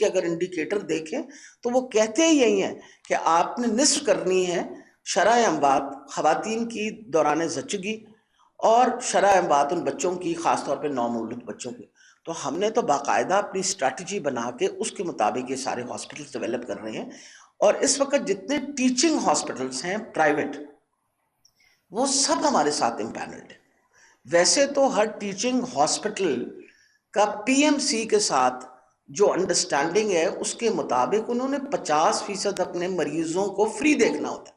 کے اگر انڈیکیٹر دیکھیں تو وہ کہتے ہی یہی ہیں کہ آپ نے نصف کرنی ہے شرح اموات خواتین کی دوران زچگی اور شرح اموات ان بچوں کی، خاص طور پہ نومولود بچوں کی. تو ہم نے تو باقاعدہ اپنی اسٹریٹجی بنا کے اس کے مطابق یہ سارے ہاسپٹلس ڈیولپ کر رہے ہیں. اور اس وقت جتنے ٹیچنگ ہاسپٹلس ہیں پرائیویٹ، وہ سب ہمارے ساتھ امپینلڈ ہیں. ویسے تو ہر ٹیچنگ ہاسپٹل کا پی ایم سی کے ساتھ جو انڈرسٹینڈنگ ہے اس کے مطابق انہوں نے 50% اپنے مریضوں کو فری دیکھنا ہوتا ہے.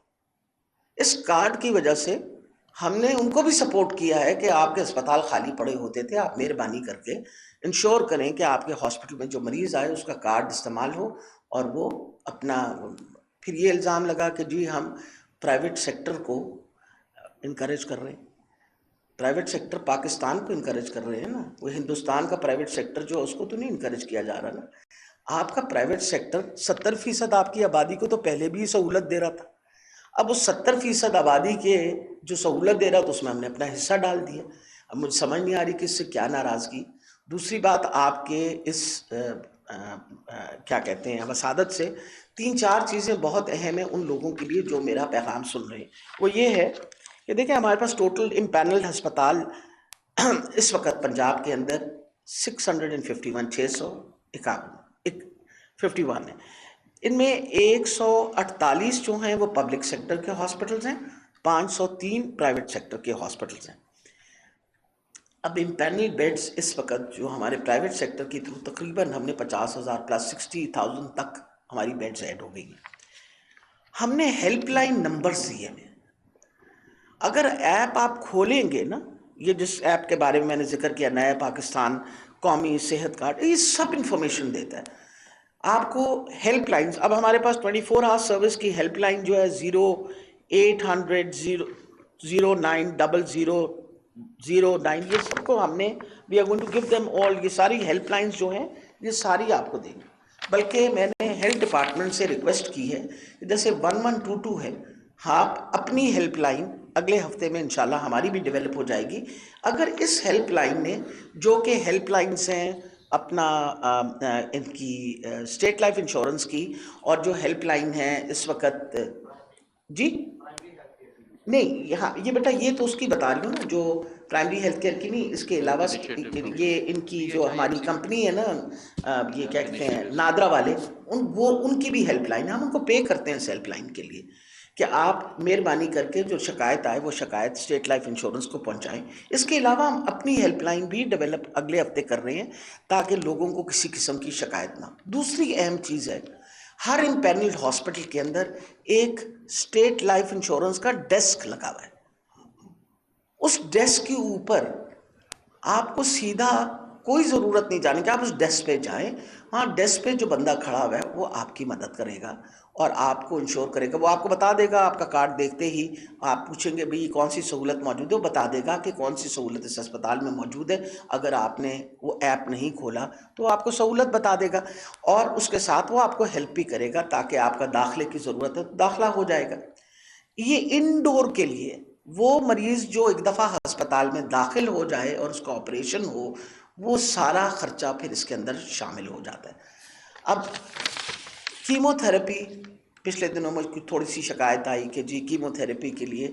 اس کارڈ کی وجہ سے ہم نے ان کو بھی سپورٹ کیا ہے کہ آپ کے اسپتال خالی پڑے ہوتے تھے، آپ مہربانی کر کے انشور کریں کہ آپ کے ہاسپٹل میں جو مریض آئے اس کا کارڈ استعمال ہو. اور وہ اپنا پھر یہ الزام لگا کہ جی ہم پرائیویٹ سیکٹر کو انکریج کر رہے ہیں. پرائیویٹ سیکٹر پاکستان کو انکریج کر رہے ہیں نا، وہ ہندوستان کا پرائیویٹ سیکٹر جو اس کو تو نہیں انکریج کیا جا رہا نا. آپ کا پرائیویٹ سیکٹر 70% آپ کی آبادی کو تو پہلے بھی سہولت دے رہا تھا. اب اس 70% آبادی کے جو سہولت دے رہا تو اس میں ہم نے اپنا حصہ ڈال دیا. اب مجھے سمجھ نہیں آ رہی کہ اس سے کیا ناراضگی. دوسری بات، آپ کے اس کیا کہتے ہیں وسادت سے 3-4 چیزیں بہت اہم ہیں ان لوگوں کے لیے جو میرا پیغام سن رہے ہیں. وہ یہ ہے کہ دیکھیں ہمارے پاس ٹوٹل امپینلڈ ہسپتال اس وقت پنجاب کے اندر 651 ہے. ان میں 148 جو ہیں وہ پبلک سیکٹر کے ہاسپٹلز ہیں، 503 پرائیویٹ سیکٹر کے ہاسپٹلز ہیں. اب امپینل بیڈز اس وقت جو ہمارے پرائیویٹ سیکٹر کی تھرو تقریباً ہم نے 50,000 پلس 60,000 تک ہماری بیڈز ایڈ ہو گئی ہیں. ہم نے ہیلپ لائن نمبرز دیے ہیں. اگر ایپ آپ کھولیں گے نا، یہ جس ایپ کے بارے میں میں نے ذکر کیا، نیا پاکستان قومی صحت کارڈ، یہ سب انفارمیشن دیتا ہے آپ کو. ہیلپ لائنز اب ہمارے پاس 24 آور سروس کی ہیلپ لائن جو ہے 0800-090009، یہ سب کو ہم نے we are going to give them all. یہ ساری ہیلپ لائنز جو ہیں یہ ساری آپ کو دیں گے. بلکہ میں نے ہیلتھ ڈپارٹمنٹ سے ریکویسٹ کی ہے کہ جیسے 1122 ہے، آپ اپنی ہیلپ لائن اگلے ہفتے میں انشاءاللہ ہماری بھی ڈیولپ ہو جائے گی. اگر اس ہیلپ لائن نے، جو کہ ہیلپ لائنز ہیں اپنا ان کی اسٹیٹ لائف انشورنس کی، اور جو ہیلپ لائن ہے اس وقت جی نہیں، یہاں یہ بیٹا یہ تو اس کی بتا رہی ہوں نا جو پرائمری ہیلتھ کیئر کی نہیں، اس کے علاوہ یہ ان کی جو ہماری کمپنی ہے نا، یہ کیا کہتے ہیں نادرا والے، ان کی بھی ہیلپ لائن ہے. ہم ان کو پے کرتے ہیں اس ہیلپ لائن کے لیے کہ آپ مہربانی کر کے جو شکایت آئے وہ شکایت اسٹیٹ لائف انشورنس کو پہنچائیں. اس کے علاوہ ہم اپنی ہیلپ لائن بھی ڈیولپ اگلے ہفتے کر رہے ہیں تاکہ لوگوں کو کسی قسم کی شکایت نہ. دوسری اہم چیز ہے، ہر امپینلڈ ہاسپٹل کے اندر ایک اسٹیٹ لائف انشورنس کا ڈیسک لگا ہوا ہے. اس ڈیسک کے اوپر آپ کو سیدھا کوئی ضرورت نہیں جانے کی، آپ اس ڈیسک پہ جائیں، وہاں ڈیسک پہ جو بندہ کھڑا ہوا ہے وہ آپ کی مدد کرے گا اور آپ کو انشور کرے گا. وہ آپ کو بتا دے گا، آپ کا کارڈ دیکھتے ہی آپ پوچھیں گے بھئی کون سی سہولت موجود ہے، وہ بتا دے گا کہ کون سی سہولت اس اسپتال میں موجود ہے. اگر آپ نے وہ ایپ نہیں کھولا تو آپ کو سہولت بتا دے گا، اور اس کے ساتھ وہ آپ کو ہیلپ بھی کرے گا تاکہ آپ کا داخلے کی ضرورت ہے تو داخلہ ہو جائے گا. یہ انڈور کے لیے، وہ مریض جو ایک دفعہ ہسپتال میں داخل ہو جائے اور اس کا آپریشن ہو، وہ سارا خرچہ پھر اس کے اندر شامل ہو جاتا ہے. اب کیمو تھراپی، پچھلے دنوں میں کچھ تھوڑی سی شکایت آئی کہ جی کیمو تھراپی کے لیے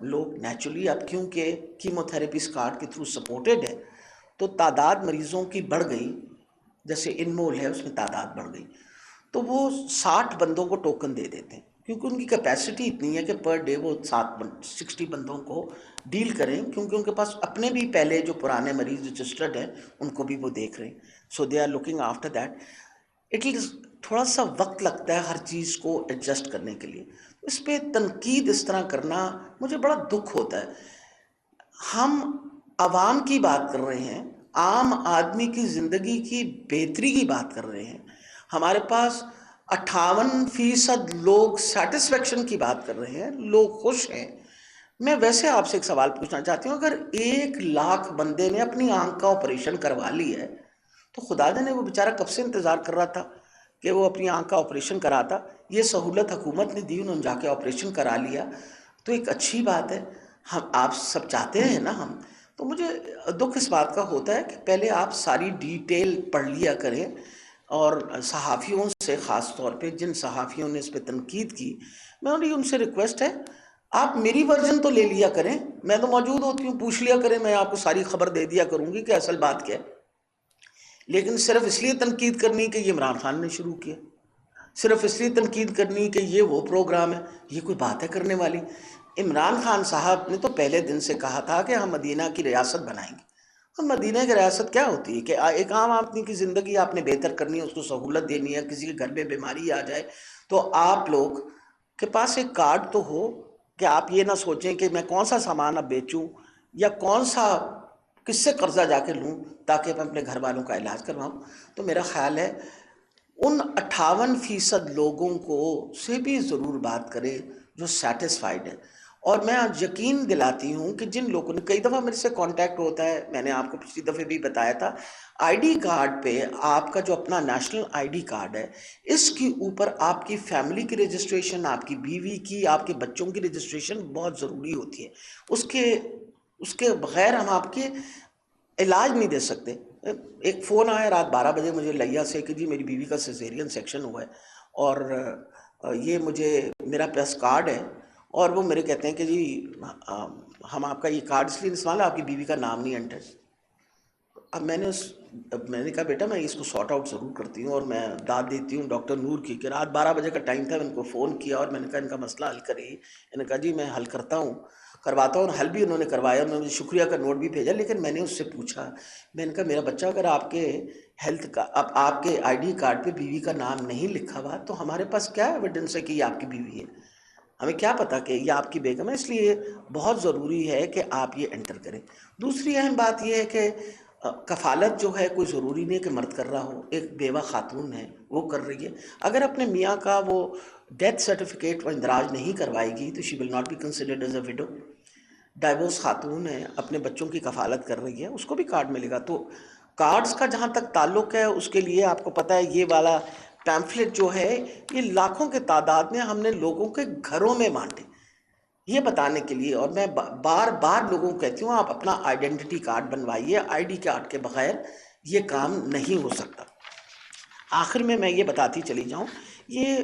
لوگ نیچرلی، اب کیونکہ کیمو تھراپی اس کارڈ کے تھرو سپورٹڈ ہے تو تعداد مریضوں کی بڑھ گئی. جیسے انمول ہے اس میں تعداد بڑھ گئی تو وہ 60 بندوں کو ٹوکن دے دیتے ہیں، کیونکہ ان کی کیپیسٹی اتنی ہے کہ پر ڈے وہ 60 بندوں کو ڈیل کریں، کیونکہ ان کے پاس اپنے بھی پہلے جو پرانے مریض رجسٹرڈ ہیں ان کو بھی وہ دیکھ رہے ہیں. So they are looking after that. It is تھوڑا سا وقت لگتا ہے ہر چیز کو ایڈجسٹ کرنے کے لیے. اس پہ تنقید اس طرح کرنا مجھے بڑا دکھ ہوتا ہے. ہم عوام کی بات کر رہے ہیں، عام آدمی کی زندگی کی بہتری کی بات کر رہے ہیں. ہمارے پاس 58% لوگ سیٹسفیکشن کی بات کر رہے ہیں، لوگ خوش ہیں. میں ویسے آپ سے ایک سوال پوچھنا چاہتی ہوں، اگر 1,00,000 بندے نے اپنی آنکھ کا آپریشن کروا لی ہے تو خدا جانے وہ بیچارہ کب سے انتظار کر رہا تھا کہ وہ اپنی آنکھ کا آپریشن کراتا. یہ سہولت حکومت نے دی، انہوں نے جا کے آپریشن کرا لیا تو ایک اچھی بات ہے. ہم آپ سب چاہتے ہیں نا ہم، تو مجھے دکھ اس بات کا ہوتا ہے کہ پہلے آپ ساری ڈیٹیل پڑھ لیا کریں. اور صحافیوں سے خاص طور پہ جن صحافیوں نے اس پہ تنقید کی، میں ان سے ریکویسٹ ہے آپ میری ورژن تو لے لیا کریں، میں تو موجود ہوتی ہوں، پوچھ لیا کریں، میں آپ کو ساری خبر دے دیا کروں گی کہ اصل بات کیا ہے. لیکن صرف اس لیے تنقید کرنی کہ یہ عمران خان نے شروع کیا، صرف اس لیے تنقید کرنی کہ یہ وہ پروگرام ہے، یہ کوئی بات ہے کرنے والی؟ عمران خان صاحب نے تو پہلے دن سے کہا تھا کہ ہم مدینہ کی ریاست بنائیں گے. ہم مدینہ کی ریاست کیا ہوتی ہے کہ ایک عام آدمی کی زندگی آپ نے بہتر کرنی ہے، اس کو سہولت دینی ہے. کسی کے گھر میں بیماری آ جائے تو آپ لوگ کے پاس ایک کارڈ تو ہو کہ آپ یہ نہ سوچیں کہ میں کون سا سامان اب بیچوں یا کون سا کس سے قرضہ جا کے لوں تاکہ میں اپنے گھر والوں کا علاج کرواؤں. تو میرا خیال ہے ان 58% لوگوں کو سے بھی ضرور بات کرے جو سیٹسفائیڈ ہے. اور میں آج یقین دلاتی ہوں کہ جن لوگوں نے کئی دفعہ میرے سے کانٹیکٹ ہوتا ہے، میں نے آپ کو پچھلی دفعہ بھی بتایا تھا، آئی ڈی کارڈ پہ آپ کا جو اپنا نیشنل آئی ڈی کارڈ ہے، اس کے اوپر آپ کی فیملی کی رجسٹریشن، آپ کی بیوی کی، آپ کے بچوں کی رجسٹریشن بہت ضروری ہوتی ہے. اس کے بغیر ہم آپ کے علاج نہیں دے سکتے. ایک فون آیا رات 12 بجے مجھے لیا سے کہ جی میری بیوی کا سیزیرین سیکشن ہوا ہے اور یہ مجھے میرا پاس کارڈ ہے، اور وہ میرے کہتے ہیں کہ جی ہم آپ کا یہ کارڈ اس لیے استعمال ہے، آپ کی بیوی کا نام نہیں انٹر. اب میں نے کہا بیٹا میں اس کو سارٹ آؤٹ ضرور کرتی ہوں، اور میں داد دیتی ہوں ڈاکٹر نور کی کہ رات 12 بجے کا ٹائم تھا، میں ان کو فون کیا اور میں نے کہا ان کا مسئلہ حل کریے. انہوں نے کہا جی میں حل کرواتا ہوں، اور حل بھی انہوں نے کروایا. انہوں نے مجھے شکریہ کا نوٹ بھی بھیجا. لیکن میں نے اس سے پوچھا، میں نے کہا میرا بچہ اگر آپ کے ہیلتھ کا آپ کے آئی ڈی کارڈ پہ بیوی کا نام نہیں لکھا ہوا تو ہمارے پاس کیا ایویڈنس ہے کہ یہ آپ کی بیوی ہے؟ ہمیں کیا پتا کہ یہ آپ کی بیگم ہے؟ اس لیے بہت ضروری ہے کہ آپ یہ انٹر کریں. دوسری اہم بات یہ ہے کہ کفالت جو ہے کوئی ضروری نہیں کہ مرد کر رہا ہو. ایک بیوہ خاتون ہے وہ کر رہی ہے، اگر اپنے میاں کا وہ ڈیتھ سرٹیفکیٹ وہ اندراج نہیں کروائے گی تو she will not be considered as a widow. Divorce خاتون ہے، اپنے بچوں کی کفالت کر رہی ہے، اس کو بھی کارڈ ملے گا. تو کارڈز کا جہاں تک تعلق ہے اس کے لیے آپ کو پتہ ہے یہ والا پیمفلٹ جو ہے یہ لاکھوں کے تعداد میں ہم نے لوگوں کے گھروں میں بانٹے، یہ بتانے کے لیے. اور میں بار بار لوگوں کو کہتی ہوں آپ اپنا آئیڈینٹی کارڈ بنوائیے، آئی ڈی کارڈ کے بغیر یہ کام نہیں ہو سکتا. آخر میں یہ بتاتی چلی جاؤں، یہ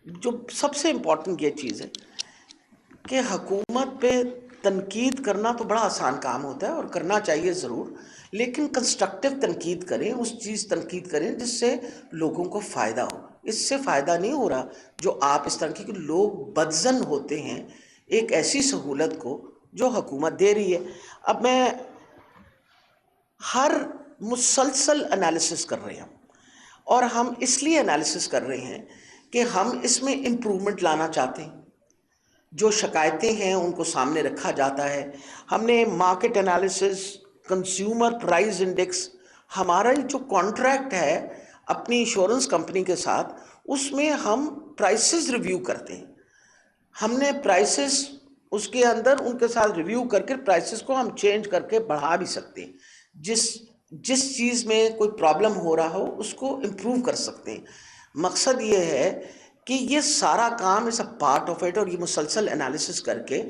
جو سب سے امپورٹنٹ یہ چیز ہے کہ حکومت پہ تنقید کرنا تو بڑا آسان کام ہوتا ہے اور کرنا چاہیے ضرور، لیکن کنسٹرکٹیو تنقید کریں، اس چیز تنقید کریں جس سے لوگوں کو فائدہ ہو. اس سے فائدہ نہیں ہو رہا جو آپ اس طرح کی کہ لوگ بدظن ہوتے ہیں ایک ایسی سہولت کو جو حکومت دے رہی ہے. اب میں ہر مسلسل انالیسس کر رہے ہیں، اور ہم اس لیے انالیسس کر رہے ہیں کہ ہم اس میں امپرومنٹ لانا چاہتے ہیں. جو شکایتیں ہیں ان کو سامنے رکھا جاتا ہے. ہم نے market analysis, consumer price index, ہمارا جو کانٹریکٹ ہے اپنی انشورنس کمپنی کے ساتھ، اس میں ہم پرائسز ریویو کرتے ہیں. ہم نے پرائسز اس کے اندر ان کے ساتھ ریویو کر کے پرائسز کو ہم چینج کر کے بڑھا بھی سکتے ہیں. جس چیز میں کوئی پرابلم ہو رہا ہو اس کو امپروو کر سکتے ہیں. مقصد یہ ہے کہ یہ سارا کام از اے پارٹ آف اٹ، اور یہ مسلسل انالیسس کر کے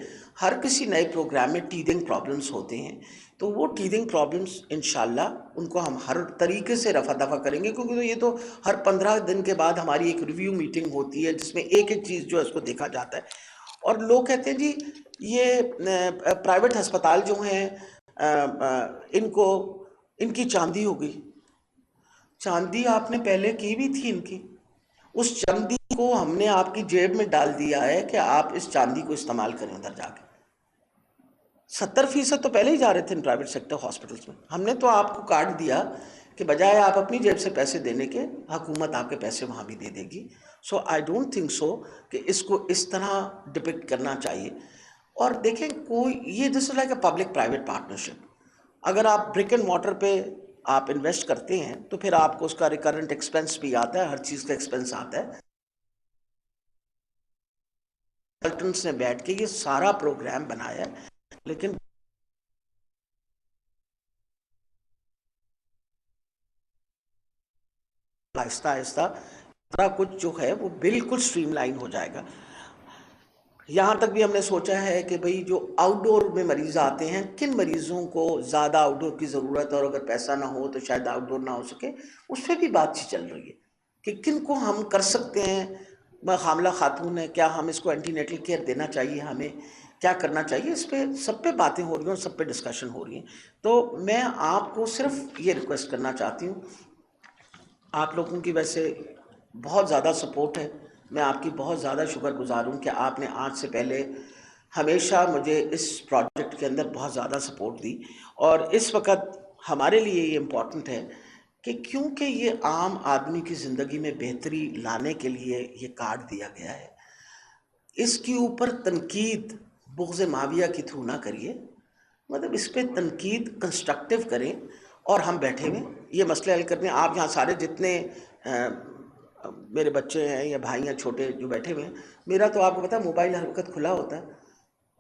ہر کسی نئے پروگرام میں ٹیدنگ پرابلمس ہوتے ہیں تو وہ ٹیدنگ پرابلمس انشاءاللہ ان کو ہم ہر طریقے سے رفع دفع کریں گے. کیونکہ یہ تو ہر 15 دن کے بعد ہماری ایک ریویو میٹنگ ہوتی ہے جس میں ایک ایک چیز جو ہے اس کو دیکھا جاتا ہے. اور لوگ کہتے ہیں جی یہ پرائیویٹ ہسپتال جو ہیں ان کی چاندی ہو گئی. چاندی آپ نے پہلے کی بھی تھی ان کی، اس چاندی کو ہم نے آپ کی جیب میں ڈال دیا ہے کہ آپ اس چاندی کو استعمال کریں ادھر جا کے. 70% تو پہلے ہی جا رہے تھے ان پرائیویٹ سیکٹر ہاسپٹلس میں. ہم نے تو آپ کو کارڈ دیا کہ بجائے آپ اپنی جیب سے پیسے دینے کے حکومت آپ کے پیسے وہاں بھی دے دے گی. سو آئی ڈونٹ تھنک سو کہ اس کو اس طرح ڈپکٹ کرنا چاہیے. اور دیکھیں کوئی یہ this is like a public private partnership. اگر آپ برک اینڈ مارٹر پہ آپ انویسٹ کرتے ہیں تو پھر آپ کو اس کا ریکرنٹ ایکسپنس بھی آتا ہے، ہر چیز کا ایکسپنس آتا ہے. کنسلٹنٹس نے بیٹھ کے یہ سارا پروگرام بنایا ہے، لیکن آہستہ آہستہ سارا کچھ جو ہے وہ بالکل سٹریم لائن ہو جائے گا. یہاں تک بھی ہم نے سوچا ہے کہ بھئی جو آؤٹ ڈور میں مریض آتے ہیں، کن مریضوں کو زیادہ آؤٹ ڈور کی ضرورت ہے، اور اگر پیسہ نہ ہو تو شاید آؤٹ ڈور نہ ہو سکے، اس پہ بھی بات چیت چل رہی ہے کہ کن کو ہم کر سکتے ہیں. حاملہ خاتون ہے، کیا ہم اس کو اینٹی نیٹل کیئر دینا چاہیے، ہمیں کیا کرنا چاہیے، اس پہ سب پہ باتیں ہو رہی ہیں اور سب پہ ڈسکشن ہو رہی ہیں. تو میں آپ کو صرف یہ ریکویسٹ کرنا چاہتی ہوں، آپ لوگوں کی ویسے بہت زیادہ سپورٹ ہے، میں آپ کی بہت زیادہ شکر گزار ہوں کہ آپ نے آج سے پہلے ہمیشہ مجھے اس پروجیکٹ کے اندر بہت زیادہ سپورٹ دی. اور اس وقت ہمارے لیے یہ امپورٹنٹ ہے کہ کیونکہ یہ عام آدمی کی زندگی میں بہتری لانے کے لیے یہ کارڈ دیا گیا ہے، اس کے اوپر تنقید بغض معاویہ کے تھرو نہ کریے، مطلب اس پہ تنقید کنسٹرکٹیو کریں، اور ہم بیٹھے ہوئے یہ مسئلہ حل کرنے. آپ یہاں سارے جتنے میرے بچے ہیں یا بھائی ہیں چھوٹے جو بیٹھے ہوئے ہیں، میرا تو آپ کو پتہ ہے موبائل ہر وقت کھلا ہوتا ہے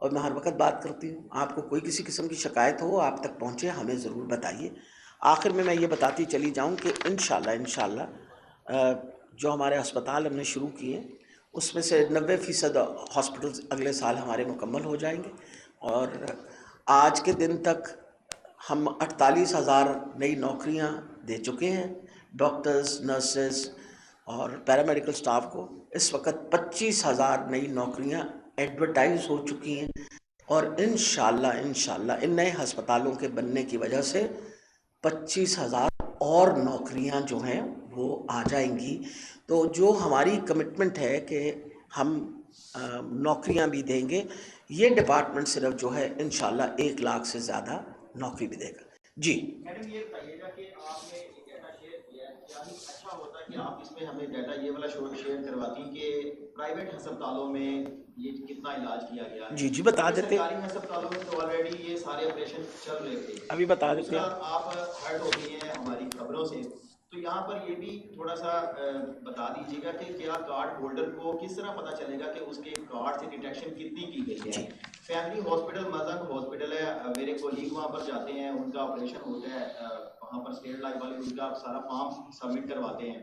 اور میں ہر وقت بات کرتی ہوں. آپ کو کوئی کسی قسم کی شکایت ہو آپ تک پہنچے، ہمیں ضرور بتائیے. آخر میں یہ بتاتی چلی جاؤں کہ انشاءاللہ جو ہمارے ہسپتال ہم نے شروع کیے اس میں سے 90% ہاسپٹلز اگلے سال ہمارے مکمل ہو جائیں گے، اور آج کے دن تک ہم 48,000 نئی نوکریاں دے چکے ہیں ڈاکٹرز، نرسز اور پیرامیڈیکل سٹاف کو. اس وقت 25,000 نئی نوکریاں ایڈورٹائز ہو چکی ہیں، اور انشاءاللہ ان نئے ہسپتالوں کے بننے کی وجہ سے 25,000 اور نوکریاں جو ہیں وہ آ جائیں گی. تو جو ہماری کمٹمنٹ ہے کہ ہم نوکریاں بھی دیں گے، یہ ڈپارٹمنٹ صرف جو ہے انشاءاللہ 1 لاکھ سے زیادہ نوکری بھی دے گا. جی میڈم یہ بتائیے گا کہ آپ نے ایک ڈیٹا شیئر کیا ہے، کیا ہی اچھا ہوتا ہے کہ آپ اس میں ہمیں ڈیٹا یہ والا شیئر کرواتی کہ پرائیویٹ ہسپتالوں میں یہ کتنا علاج کیا گیا ہے. جی بتا دیتے، سرکاری ہسپتالوں میں تو آلریڈی یہ سارے آپریشن چل رہے تھے. ابھی بتا دیتے. دوسرا آپ ہرٹ ہوتی ہیں ہماری خبروں سے، تو یہاں پر یہ بھی تھوڑا سا بتا دیجیے گا کہ کیا کارڈ ہولڈر کو کس طرح پتا چلے گا کہ اس کے کارڈ سے ڈیٹیکشن کتنی کی گئی ہے. فیملی ہاسپٹل مزنگ ہاسپٹل ہے، میرے کولیگ وہاں پر جاتے ہیں، ان کا آپریشن ہوتا ہے وہاں پر اسٹیٹ لائف والے ان کا سارا فارم سبمٹ کرواتے ہیں،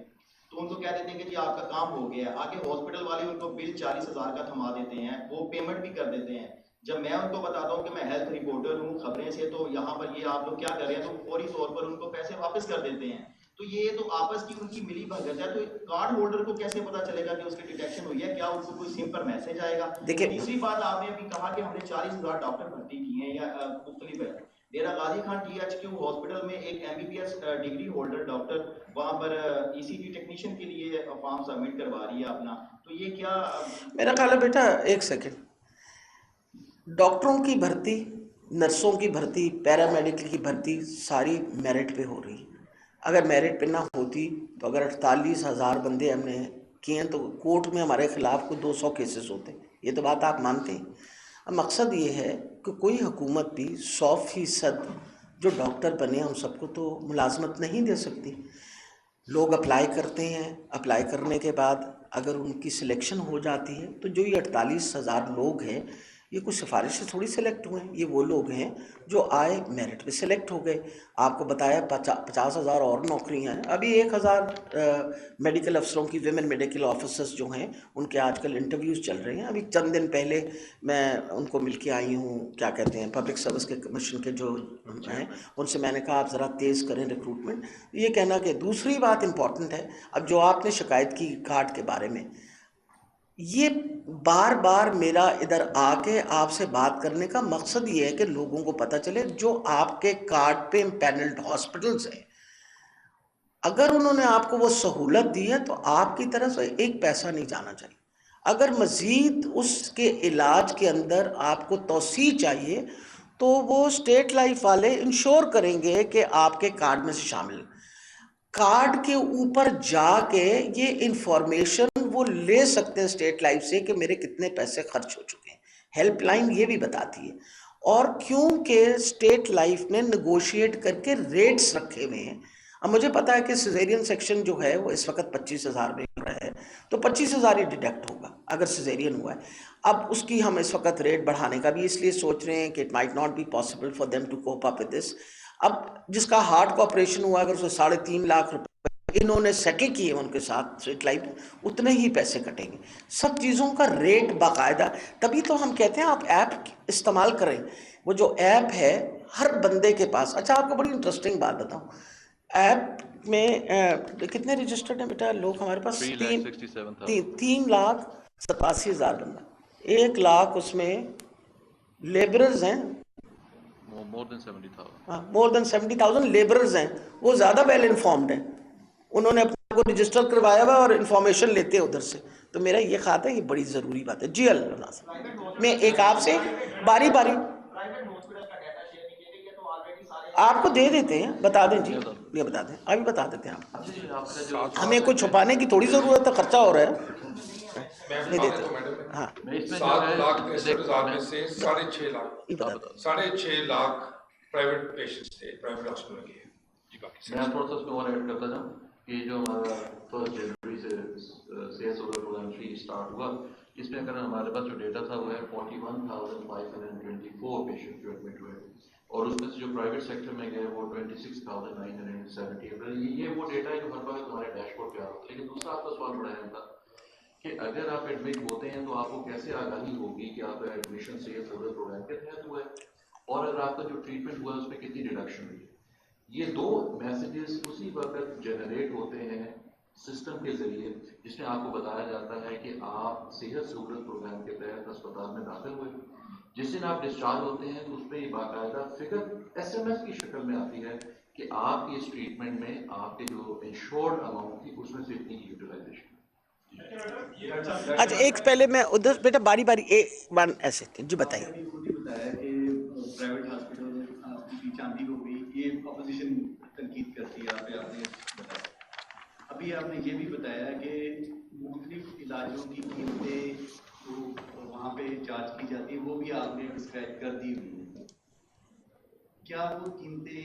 تو ان کو کہہ دیتے ہیں کہ جی آپ کا کام ہو گیا ہے. آگے ہاسپٹل والے ان کو بل 40,000 کا تھما دیتے ہیں، وہ پیمنٹ بھی کر دیتے ہیں. جب میں ان کو بتاتا ہوں کہ میں ہیلتھ رپورٹر ہوں خبریں سے، تو یہاں پر یہ آپ لوگ کیا کر رہے ہیں، تو فوری طور پر ان کو پیسے واپس کر دیتے ہیں. تو یہ تو آپس کی ان کی ملی بھگت ہے. تو کارڈ ہولڈر کو کیسے پتا چلے گا کہ اس کی ڈیٹیکشن ہوئی ہے؟ کیا ان کو کوئی سم پر میسج آئے گا؟ تیسری بات آپ نے ابھی کہا کہ ہم نے 40,000 ڈاکٹر بھرتی کیے ہیں یا مختلف ہے. Dera Ghazi Khan T H Q hospital میں ایک MBBS ڈگری ہولڈر ڈاکٹر وہاں پر ECG ٹیکنیشین کے لیے فارم سبمٹ کروا رہی ہے اپنا. تو یہ کیا میرا خیال ہے بیٹا ایک سیکنڈ، ڈاکٹروں کی بھرتی، نرسوں کی بھرتی، پیرامیڈیکل کی بھرتی ساری میرٹ پہ ہو رہی ہے. اگر میرٹ پہ نہ ہوتی تو اگر 48,000 بندے ہم نے کیے ہیں تو کورٹ میں ہمارے خلاف کوئی 200 کیسز ہوتے. یہ تو بات آپ مانتے ہیں. اب مقصد یہ ہے کہ کوئی حکومت بھی 100% جو ڈاکٹر بنے ہم سب کو تو ملازمت نہیں دے سکتی. لوگ اپلائی کرتے ہیں، اپلائی کرنے کے بعد اگر ان کی سلیکشن ہو جاتی ہے تو جو یہ 48,000 لوگ ہیں یہ کچھ سفارش سے تھوڑی سلیکٹ ہوئے ہیں، یہ وہ لوگ ہیں جو آئے میرٹ پہ سلیکٹ ہو گئے. آپ کو بتایا 50,000 اور نوکریاں ہیں. ابھی 1,000 میڈیکل افسروں کی، ویمن میڈیکل آفیسرز جو ہیں ان کے آج کل انٹرویوز چل رہے ہیں. ابھی چند دن پہلے میں ان کو مل کے آئی ہوں، کیا کہتے ہیں پبلک سروس کے کمیشن کے جو ہیں، ان سے میں نے کہا آپ ذرا تیز کریں ریکروٹمنٹ. یہ کہنا کہ دوسری بات امپورٹنٹ ہے، اب جو آپ نے شکایت کی کارڈ کے بارے میں، یہ بار بار میرا ادھر آ کے آپ سے بات کرنے کا مقصد یہ ہے کہ لوگوں کو پتہ چلے جو آپ کے کارڈ پہ امپینلڈ ہاسپٹلز ہیں، اگر انہوں نے آپ کو وہ سہولت دی ہے تو آپ کی طرف سے ایک پیسہ نہیں جانا چاہیے. اگر مزید اس کے علاج کے اندر آپ کو توسیع چاہیے تو وہ اسٹیٹ لائف والے انشور کریں گے کہ آپ کے کارڈ میں سے شامل. کارڈ کے اوپر جا کے یہ انفارمیشن وہ لے سکتے ہیں اسٹیٹ لائف سے کہ میرے کتنے پیسے خرچ ہو چکے ہیں. ہیلپ لائن یہ بھی بتاتی ہے. اور کیونکہ اسٹیٹ لائف نے نیگوشیٹ کر کے ریٹس رکھے ہوئے ہیں. اب مجھے پتا ہے کہ سیزیرین سیکشن جو ہے وہ اس وقت 25,000 میں ہو رہا ہے، تو 25,000 ہی ڈیڈکٹ ہوگا اگر سیزیرین ہوا ہے. اب اس کی ہم اس وقت ریٹ بڑھانے کا بھی اس لیے سوچ رہے ہیں کہ it might not be possible for them to cope up with this. اب جس کا ہارٹ کا آپریشن ہوا اگر اس کو 3.5 لاکھ روپے انہوں نے سیٹل کیے ان کے ساتھ اسٹریٹ لائٹ اتنے ہی پیسے کٹیں گے. سب چیزوں کا ریٹ باقاعدہ, تبھی تو ہم کہتے ہیں آپ ایپ استعمال کریں. وہ جو ایپ ہے ہر بندے کے پاس. اچھا آپ کو بڑی انٹرسٹنگ بات بتاؤں, ایپ میں کتنے رجسٹرڈ ہیں بیٹا لوگ ہمارے پاس؟ 3,87,000 بندہ. 1,00,000 اس میں لیبررز ہیں, مور دین 70,000 لیبررز ہیں. وہ زیادہ ویل انفارمڈ ہیں, انہوں نے اپنے کو رجسٹر کروایا ہوا اور انفارمیشن لیتے ہیں ادھر سے. تو میرا یہ خیال ہے یہ بڑی ضروری بات ہے. جی اللہ ناصر, میں ایک آپ سے باری باری آپ کو دے دیتے ہیں, بتا دیں جی, یہ بتا دیں, ابھی بتا دیتے ہیں آپ. ہمیں کوئی چھپانے کی تھوڑی ضرورت ہے, خرچہ ہو رہا ہے, نہیں دیتے. ہاں 7,63,000 میں سے 6.5 لاکھ پرائیویٹ پیشنٹس تھے, پرائیویٹ ہاسپٹل کے. میں تھوڑا سا اس میں اور ایڈ کرتا جاؤں کہ جو ہمارا 1 جنوری سے CS پروگرام فری اسٹارٹ ہوا, اس میں اگر ہمارے پاس جو ڈیٹا تھا وہ ہے 41,524 پیشنٹ جو ایڈمٹ ہوئے, اور اس میں سے جو پرائیویٹ سیکٹر میں گئے وہ 26,970. یہ وہ ڈیٹا ہے جو ہر وقت ہمارے ڈیش بورڈ پہ آ رہا. لیکن دوسرا آپ کا سوال بڑا اہم تھا کہ اگر آپ ایڈمٹ ہوتے ہیں تو آپ کو کیسے آگاہی ہوگی کہ آپ کا ایڈمیشن CS پروگرام کے تحت ہوا ہے, اور اگر آپ کا جو ٹریٹمنٹ ہوا ہے اس میں کتنی ڈیڈکشن ہوئی ہے. یہ دو میسیجز اسی وقت جنریٹ ہوتے ہیں سسٹم کے ذریعے, جس میں آپ کو بتایا جاتا ہے کہ آپ صحت سہولت پروگرام کے تحت اسپتال میں داخل ہوئے. جس دن آپ ڈسچارج ہوتے ہیں تو اس میں یہ باقاعدہ فگر SMS کی شکل میں آتی ہے کہ آپ کی اس ٹریٹمنٹ میں آپ کے جو انشورڈ اماؤنٹ تھی اس میں سے اتنی یوٹیلائزیشن. اچھا ایک پہلے میں ادھر بیٹا باری باری ون ایسے جی بتائیے. خود ہی بتایا کہ پرائیویٹ ہاسپٹل کی چاندی ہو گئی, یہ اپوزیشن تنقید کرتی ہے, آپ نے بتایا. ابھی آپ نے یہ بھی بتایا کہ مختلف علاجوں کی قیمتیں جو وہاں پہ چارج کی جاتی ہیں وہ بھی آپ نے ڈسکرائب کر دی ہوئی ہیں. کیا وہ قیمتیں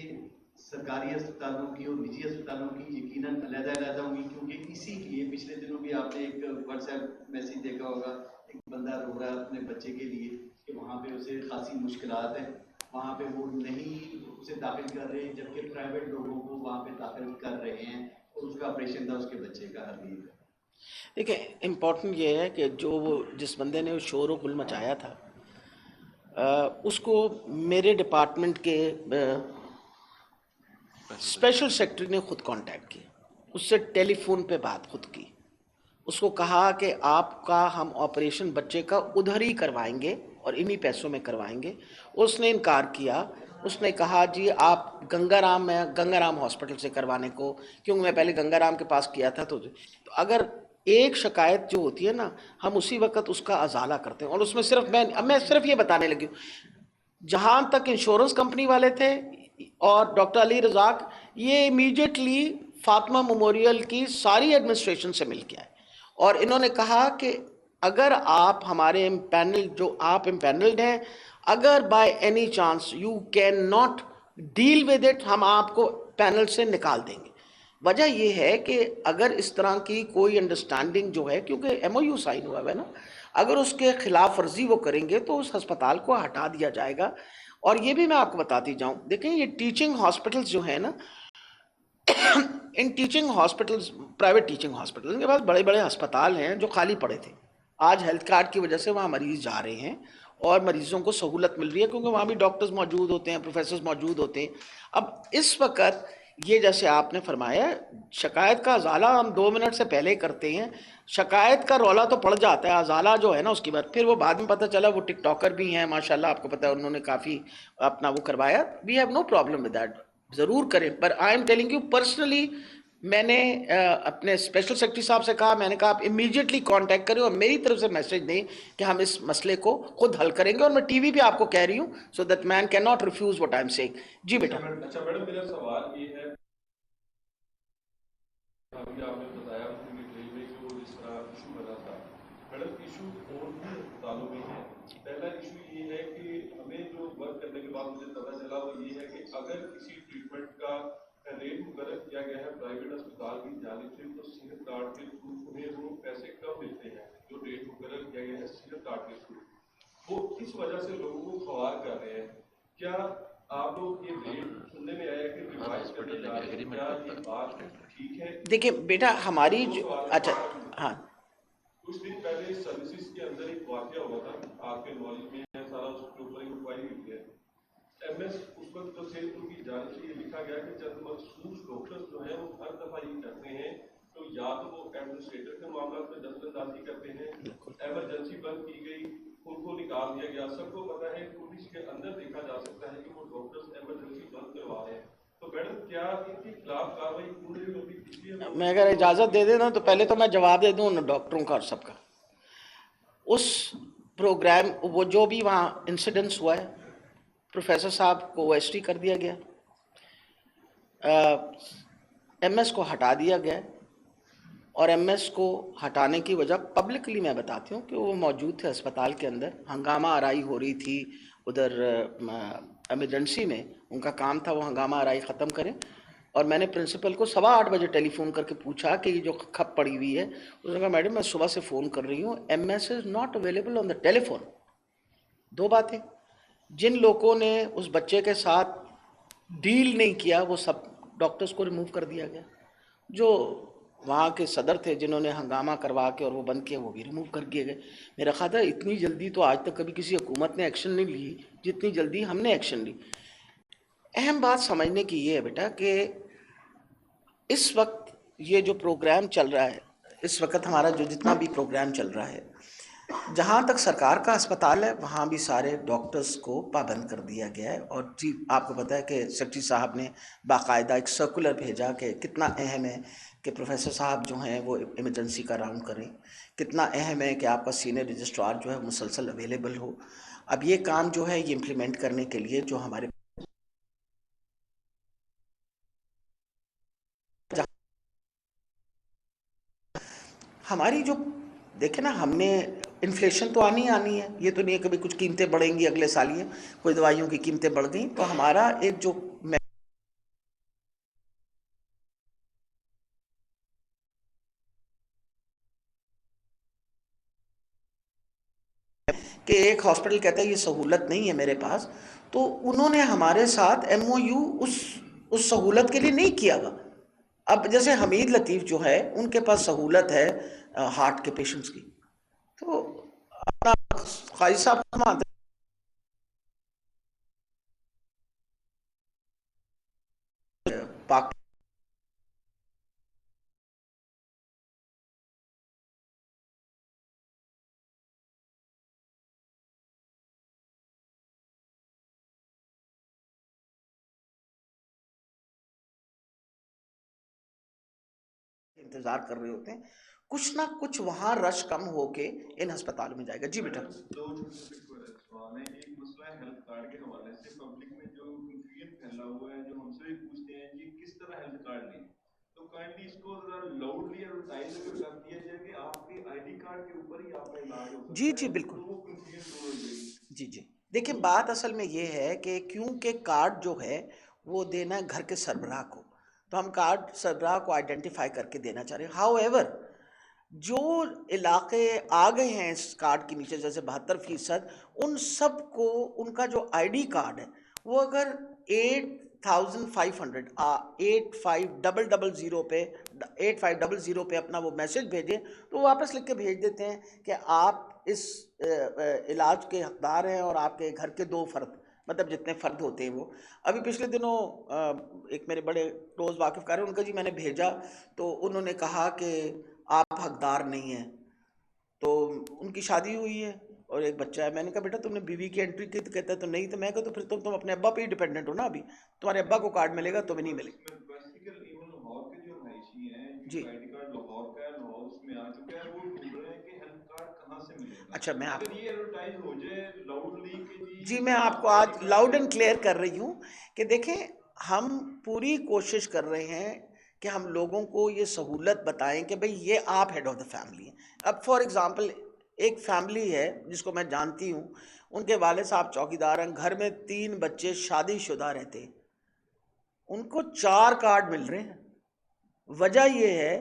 سرکاری اسپتالوں کی اور نجی اسپتالوں کی یقیناً علیحدہ علیحدہ ہوں گی؟ کیونکہ اسی لیے پچھلے دنوں بھی آپ نے ایک واٹس ایپ میسیج دیکھا ہوگا, ایک بندہ رو رہا ہے اپنے بچے کے لیے کہ وہاں پہ اسے خاصی مشکلات ہیں, وہاں پہ وہ نہیں اسے داخل کر رہے ہیں, جبکہ پرائیویٹ لوگوں کو وہاں پہ داخل کر رہے ہیں, اور اس کا آپریشن تھا اس کے بچے کا حرلیب ہے. دیکھیں امپورٹنٹ یہ ہے کہ جو وہ جس بندے نے شور و گل مچایا تھا اس کو میرے ڈپارٹمنٹ کے اسپیشل سیکرٹری نے خود کانٹیکٹ کیا, اس سے ٹیلی فون پہ بات خود کی, اس کو کہا کہ آپ کا ہم آپریشن بچے کا ادھر ہی کروائیں گے اور انہی پیسوں میں کروائیں گے. اس نے انکار کیا, اس نے کہا جی آپ گنگا رام ہاسپٹل سے کروانے کو, کیونکہ میں پہلے گنگا رام کے پاس کیا تھا. تو اگر ایک شکایت جو ہوتی ہے نا ہم اسی وقت اس کا ازالہ کرتے ہیں, اور اس میں صرف میں صرف یہ بتانے لگی ہوں, جہاں تک انشورنس کمپنی والے تھے اور ڈاکٹر علی رزاق, یہ امیڈیٹلی فاطمہ میموریل کی ساری ایڈمنسٹریشن سے مل کے آئے, اور انہوں نے کہا کہ اگر آپ ہمارے امپینل جو آپ امپینلڈ ہیں, اگر by any chance you can not deal with it, ہم آپ کو پینل سے نکال دیں گے. وجہ یہ ہے کہ اگر اس طرح کی کوئی انڈرسٹینڈنگ جو ہے, کیونکہ MOU سائن ہوا ہے نا, اگر اس کے خلاف ورزی وہ کریں گے تو اس ہسپتال کو ہٹا دیا جائے گا. اور یہ بھی میں آپ کو بتاتی جاؤں, دیکھیں یہ ٹیچنگ ہاسپٹلز جو ہیں نا, ان teaching hospitals, private teaching hospital, ان کے پاس بڑے بڑے ہسپتال ہیں جو خالی پڑے تھے. آج ہیلتھ کارڈ کی وجہ سے وہاں مریض جا رہے ہیں اور مریضوں کو سہولت مل رہی ہے, کیونکہ وہاں بھی ڈاکٹرز موجود ہوتے ہیں, پروفیسرز موجود ہوتے ہیں. اب اس وقت یہ جیسے آپ نے فرمایا شکایت کا ازالہ ہم 2 منٹ سے پہلے کرتے ہیں, شکایت کا رولا تو پڑ جاتا ہے, ازالہ جو ہے نا اس کی بات پھر وہ بعد میں پتہ چلا وہ ٹک ٹاکر بھی ہیں ماشاءاللہ, آپ کو پتہ ہے انہوں نے کافی اپنا وہ کروایا. We have no problem with that, ضرور کریں. پر I am telling you personally, میں نے اپنے اسپیشل سیکرٹری صاحب سے کہا, میں نے کہا آپ امیڈیٹلی کانٹیکٹ کریں اور میری طرف سے میسج دیں کہ ہم اس مسئلے کو خود حل کریں گے, اور میں ٹی وی پہ آپ کو کہہ رہی ہوں, so that man can not refuse what I am seeing. جی بیٹا. اچھا میڈم میرا سوال یہ ہے, ابھی آپ نے بتایا میں جو جس طرح ایشو بنا تھا, میڈم ایشو اور بھی اسپتالوں میں ہے. پہلا ایشو یہ ہے کہ ہمیں جو ورک کرنے کے بعد مجھے پتا چلا وہ یہ ہے کہ اگر کسی ٹریٹمنٹ کا ریٹ مقرر کیا گیا ہے پرائیویٹ اسپتال کی جانب سے, تو صحت کارڈ کے تھرو انہیں وہ پیسے کم ملتے ہیں جو ریٹ مقرر کیا گیا ہے صحت کارڈ کے تھرو. وہ اس وجہ سے لوگوں کو خوار کر رہے ہیں. کیا آپ لوگ یہ ریٹ سننے میں آیا کہ ریوائز کرنے جا رہے ہیں، کیا یہ بات ٹھیک ہے؟ دیکھیں بیٹا ہماری دو جو سوال اچھا ہاں کچھ دن پہلے سروسز کے اندر ایک واقعہ ہوا تھا، آپ کے نالج میں ہے سارا، اس کے اوپر انکوائری ہوئی ہے. ایم ایس اس وقت جو تھے ان کی جانب سے یہ لکھا گیا کہ چند مخصوص ڈاکٹرز جو ہیں وہ ہر دفعہ یہ کرتے ہیں تو یا تو وہ ایڈمنسٹریٹر کے معاملات میں دخل اندازی کرتے ہیں، ایمرجنسی بند کی گئی، ان کو نکال دیا گیا. سب کو پتا ہے پولیس کے اندر دیکھا جا سکتا ہے کہ وہ ڈاکٹرز ایمرجنسی بند کروا رہے ہیں. تو میڈم کیا ان کے خلاف کاروائی پوری ہوگی؟ اس لیے میں اگر اجازت دے دیں نا تو پہلے تو میں جواب دے دوں ان ڈاکٹروں کا اور سب کا. اس پروگرام وہ جو بھی وہاں انسیڈنس ہوا ہے پروفیسر صاحب کو ایس ٹی کر دیا گیا، ایم ایس کو ہٹا دیا گیا، اور ایم ایس کو ہٹانے کی وجہ پبلکلی میں بتاتی ہوں کہ وہ موجود تھے اسپتال کے اندر، ہنگامہ آرائی ہو رہی تھی ادھر ایمرجنسی میں، ان کا کام تھا وہ ہنگامہ آرائی ختم کریں. اور میں نے پرنسپل کو 8:15 بجے ٹیلی فون کر کے پوچھا کہ یہ جو کھپ پڑی ہوئی ہے، اس نے کہا میڈم میں صبح سے فون کر رہی ہوں، M S is not available on the telephone. دو باتیں، جن لوگوں نے اس بچے کے ساتھ ڈیل نہیں کیا وہ سب ڈاکٹرز کو ریموو کر دیا گیا، جو وہاں کے صدر تھے جنہوں نے ہنگامہ کروا کے اور وہ بند کیا وہ بھی ریموو کر دیے گئے. میرا خیال ہے اتنی جلدی تو آج تک کبھی کسی حکومت نے ایکشن نہیں لی جتنی جلدی ہم نے ایکشن لی. اہم بات سمجھنے کی یہ ہے بیٹا کہ اس وقت یہ جو پروگرام چل رہا ہے، اس وقت ہمارا جو جتنا بھی پروگرام چل رہا ہے، جہاں تک سرکار کا اسپتال ہے وہاں بھی سارے ڈاکٹرز کو پابند کر دیا گیا ہے. اور جی آپ کو پتہ ہے کہ سیکرٹری صاحب نے باقاعدہ ایک سرکولر بھیجا کہ کتنا اہم ہے کہ پروفیسر صاحب جو ہیں وہ ایمرجنسی کا راؤنڈ کریں، کتنا اہم ہے کہ آپ کا سینئر رجسٹرار جو ہے مسلسل اویلیبل ہو. اب یہ کام جو ہے یہ امپلیمنٹ کرنے کے لیے جو ہمارے ہماری جو دیکھیں نا، ہم نے انفلیشن تو آنی ہے، یہ تو نہیں ہے کبھی کچھ قیمتیں بڑھیں گی اگلے سال، یہ کوئی دوائیوں کی قیمتیں بڑھ گئیں تو ہمارا ایک جو کہ ایک ہاسپٹل کہتا ہے یہ سہولت نہیں ہے میرے پاس، تو انہوں نے ہمارے ساتھ ایم او یو اس سہولت کے لیے نہیں کیا ہوا. اب جیسے حمید لطیف جو ہے ان کے پاس سہولت ہے ہارٹ کے پیشنٹس کی، تو اپنا قاضی صاحب فرماتے پاک انتظار کر رہے ہوتے ہیں، کچھ نہ کچھ وہاں رش کم ہو کے ان ہسپتالوں میں جائے گا. جی بیٹا. دو چھوٹے چھوٹے سوال ہیں. ایک مسئلہ ہے ہیلتھ کارڈ کے حوالے سے، پبلک میں جو کنفیوژن پھیلا ہوا ہے، جو ہم سے بھی پوچھتے ہیں کہ کس طرح ہیلتھ کارڈ لیں، تو کائنڈلی اس کو ذرا لاؤڈلی ایڈورٹائز اگر کر دیا جائے کہ آپ کے آئی ڈی کارڈ کے اوپر ہی آپ کا علاج ہو جی سکتا جی ہے، بالکل. تو وہ کنفیوژن دور ہو جائے گی. جی جی دیکھیں بات اصل میں یہ ہے کہ کیونکہ کارڈ جو ہے وہ دینا ہے گھر کے سربراہ کو، تو ہم کارڈ سربراہ کو آئیڈینٹیفائی کر کے دینا چاہ رہے ہیں. ہاؤ ایور جو علاقے آ گئے ہیں اس کارڈ کے نیچے جیسے 72%، ان سب کو ان کا جو آئی ڈی کارڈ ہے وہ اگر 8500 8500 پہ اپنا وہ میسج بھیجیں تو وہ واپس لکھ کے بھیج دیتے ہیں کہ آپ اس علاج کے حقدار ہیں اور آپ کے گھر کے 2 فرد، مطلب جتنے فرد ہوتے ہیں وہ. ابھی پچھلے دنوں ایک میرے بڑے کلوز واقف کار ہیں، ان کا جی میں نے بھیجا تو انہوں نے کہا کہ آپ حقدار نہیں ہیں، تو ان کی شادی ہوئی ہے اور ایک بچہ ہے. میں نے کہا بیٹا تم نے بیوی کی انٹری کی؟ تو کہتا ہے تو نہیں. تو میں کہا تو پھر تم اپنے ابا پہ ہی ڈیپینڈنٹ ہو نا، ابھی تمہارے ابا کو کارڈ ملے گا تمہیں نہیں ملے گا. بیسیکل ایون لاہور کے جو رہائشی ہیں جی جو آئی ڈی کارڈ لاہور کا ہے، لاہور اس میں آ چکا ہے، وہ ڈھونڈ رہے ہیں کہ ہیلتھ کارڈ کہاں سے ملے گا. اچھا میں آپ اگر یہ ایڈورٹائز ہو جائے لاؤڈلی کہ جی میں آپ کو آج لاؤڈ اینڈ کلیئر کر رہی ہوں کہ دیکھیں ہم پوری کوشش کر رہے ہیں کہ ہم لوگوں کو یہ سہولت بتائیں کہ بھئی یہ آپ ہیڈ آف دا فیملی ہیں. اب فار ایگزامپل ایک فیملی ہے جس کو میں جانتی ہوں، ان کے والد صاحب چوکیدار ہیں، گھر میں 3 بچے شادی شدہ رہتے ہیں، ان کو 4 کارڈ مل رہے ہیں. وجہ یہ ہے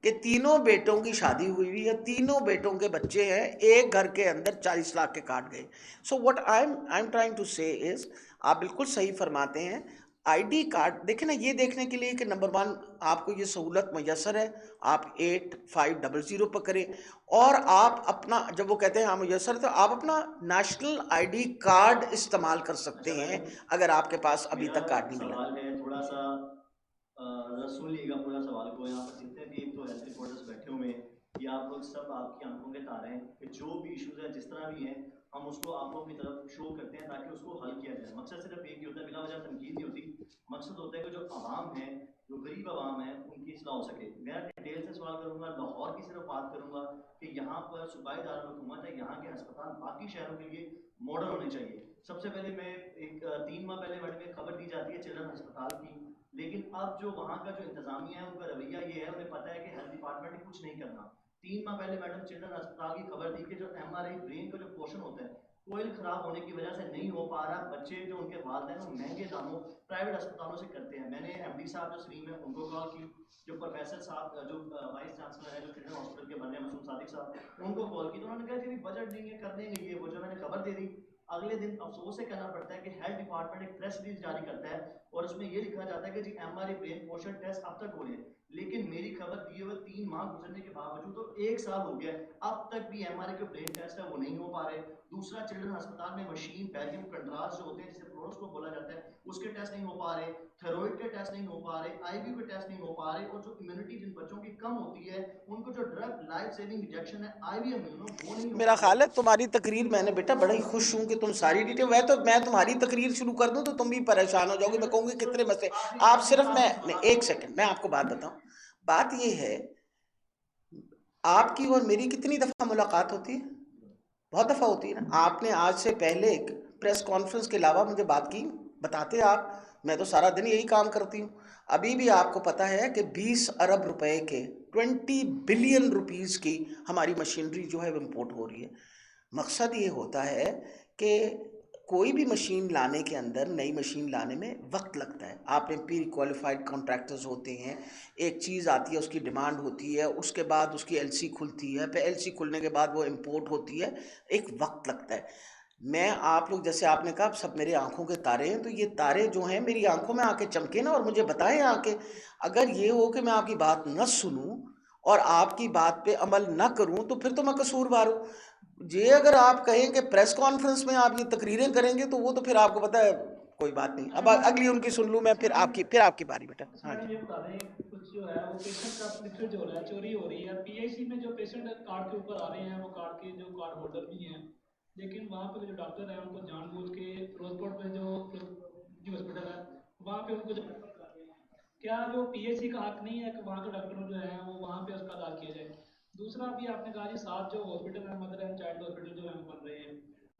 کہ تینوں بیٹوں کی شادی ہوئی ہوئی ہے، تینوں بیٹوں کے بچے ہیں، ایک گھر کے اندر 40 لاکھ کے کارڈ گئے. سو what I'm trying to say is آپ بالکل صحیح فرماتے ہیں. آئی ڈی کارڈ دیکھیں نا، یہ دیکھنے کے لیے کہ نمبر 1 آپ کو یہ سہولت میسر ہے، آپ 8500 پر کریں، اور آپ اپنا جب وہ کہتے ہیں ہاں میسر، تو آپ اپنا نیشنل آئی ڈی کارڈ استعمال کر سکتے ہیں اگر آپ کے پاس ابھی تک کارڈ نہیں ملا. سوال ہے تھوڑا سا سن لیے گا پورا سوال کو. یہاں پر جتنے بھی تو ہیلتھ رپورٹرز بیٹھے ہوئے ہیں، یہ آپ لوگ سب آپ کی آنکھوں کے تارے ہیں کہ جو بھی ایشوز ہیں جس طرح بھی ہیں ہم اس کو آپ لوگوں کی طرف شو کرتے ہیں تاکہ اس کو حل کیا جائے. مقصد صرف ایک ہی ہوتا ہے، بلا وجہ تنقید نہیں ہوتی. مقصد ہوتا ہے کہ جو عوام ہے، جو غریب عوام ہے، ان کی اصلاح ہو سکے. میں ڈیٹیل سے سوال کروں گا، لاہور کی صرف بات کروں گا کہ یہاں پر صوبائی دارالحکومت ہے، یہاں کے ہسپتال باقی شہروں کے لیے ماڈل ہونے چاہیے. سب سے پہلے میں ایک 3 ماہ پہلے میڈم ایک خبر دی جاتی ہے چلڈرن ہسپتال کی، لیکن اب جو وہاں کا جو انتظامیہ ہے ان کا رویہ یہ ہے، انہیں پتہ ہے کہ ہیلتھ ڈپارٹمنٹ نے کچھ نہیں کرنا. 3 ماہ پہلے میڈم چلڈرن ہسپتال کی خبر دی کہ جو ایم آر آئی برین کا جو پورشن ہوتا ہے کوئل خراب ہونے کی وجہ سے نہیں ہو پا رہا. بچے جو ان کے والدین وہ مہنگے داموں پرائیویٹ اسپتالوں سے کرتے ہیں. میں نے ایم ڈی صاحب جو سلیم ہے ان کو کال کی، جو پروفیسر صاحب جو وائس چانسلر ہے جو چلڈرن ہاسپٹل کے بنے مسعود صادق صاحب ان کو کال کی، تو انہوں نے کہا کہ بجٹ نہیں ہے، کر دیں گے. یہ وہ جو میں نے خبر دے دی، اگلے دن افسوس سے کہنا پڑتا ہے کہ ہیلتھ ڈپارٹمنٹ ایک پریس ریلیز جاری کرتا ہے اور اس میں یہ لکھا جاتا ہے کہ جی ایم آر آئی برین پورشن ٹیسٹ اب تک ہو رہے ہیں. لیکن میری خبر دیے ہوئے 3 ماہ گزرنے کے باوجود تو 1 سال ہو گیا ہے، اب تک بھی ایم آر آئی کے برین ٹیسٹ ہے وہ نہیں ہو پا رہے. دوسرا، چلڈرن ہسپتال میں مشین بیلجیم کنٹراس جو ہوتے ہیں جسے فلورسکوپ بولا جاتا ہے اس کے ٹیسٹ نہیں ہو پا رہے، تھائرائڈ کے ٹیسٹ نہیں ہو پا رہے، آئی وی کے ٹیسٹ نہیں ہو پا رہے، اور جو امیونٹی جن بچوں کی کم ہوتی ہے ان کو جو ڈرگ لائف سیونگ انجیکشن ہے آئی وی امیونو وہ نہیں ہو میرا پا خیال ہے رہے. تمہاری تقریر میں نے بیٹا بڑا ہی خوش ہوں کہ تم ساری ڈیٹیل، میں تمہاری تقریر شروع کر دوں تو تم بھی پریشان ہو جاؤ گے. میں کہوں گی کتنے مسئلے آپ صرف میں ایک سیکنڈ میں آپ کو بات بتاؤں. بات یہ ہے آپ کی اور میری کتنی دفعہ ملاقات ہوتی ہے؟ بہت دفعہ ہوتی ہے نا. آپ نے آج سے پہلے ایک پریس کانفرنس کے علاوہ مجھے بات کی، بتاتے آپ، میں تو سارا دن یہی کام کرتی ہوں. ابھی بھی آپ کو پتہ ہے کہ 20 ارب روپے کے 20 بلین روپیز کی ہماری مشینری جو ہے وہ امپورٹ ہو رہی ہے. مقصد یہ ہوتا ہے کہ کوئی بھی مشین لانے کے اندر، نئی مشین لانے میں وقت لگتا ہے. آپ نے پری کوالیفائڈ کانٹریکٹرز ہوتے ہیں، ایک چیز آتی ہے اس کی ڈیمانڈ ہوتی ہے، اس کے بعد اس کی ایل سی کھلتی ہے، پھر ایل سی کھلنے کے بعد وہ امپورٹ ہوتی ہے، ایک وقت لگتا ہے. میں آپ لوگ جیسے آپ نے کہا سب میرے آنکھوں کے تارے ہیں، تو یہ تارے جو ہیں میری آنکھوں میں آ کے چمکے نا اور مجھے بتائیں آ کے. اگر یہ ہو کہ میں آپ کی بات نہ سنوں اور آپ کی بات پہ عمل نہ کروں تو پھر تو میں قصوروار ہوں. یہ اگر آپ کہیں کہ پریس کانفرنس میں آپ یہ تقریریں کریں گے تو وہ تو پھر آپ کو پتہ ہے کوئی بات نہیں. اب اگلی ان کی سن لوں میں، پھر آپ کی باری بیٹا. ہاں جی. یہ بتا دیں کچھ جو ہے وہ پیشنٹ کا پکچر جو ہو رہا ہے چوری ہو رہی ہے. پی ایچ سی میں جو پیشنٹ کارڈ کے اوپر آ رہے ہیں وہ کارڈ کے جو کارڈ ہولڈر بھی ہیں، لیکن وہاں پہ جو ڈاکٹر ہیں ان کو جان بوجھ کے روزپورٹ میں جو ہاسپٹل ہے وہاں پہ ان کو کیا جو پی ایچ سی کا حق نہیں ہے کہ وہاں کے ڈاکٹر جو ہیں وہ وہاں پہ اس کا علاج کیا جائے. دوسرا بھی آپ نے کہا جی 7 جو ہاسپٹل ہیں مدر اینڈ چائلڈ ہاسپٹل جو ہیں بن رہے ہیں.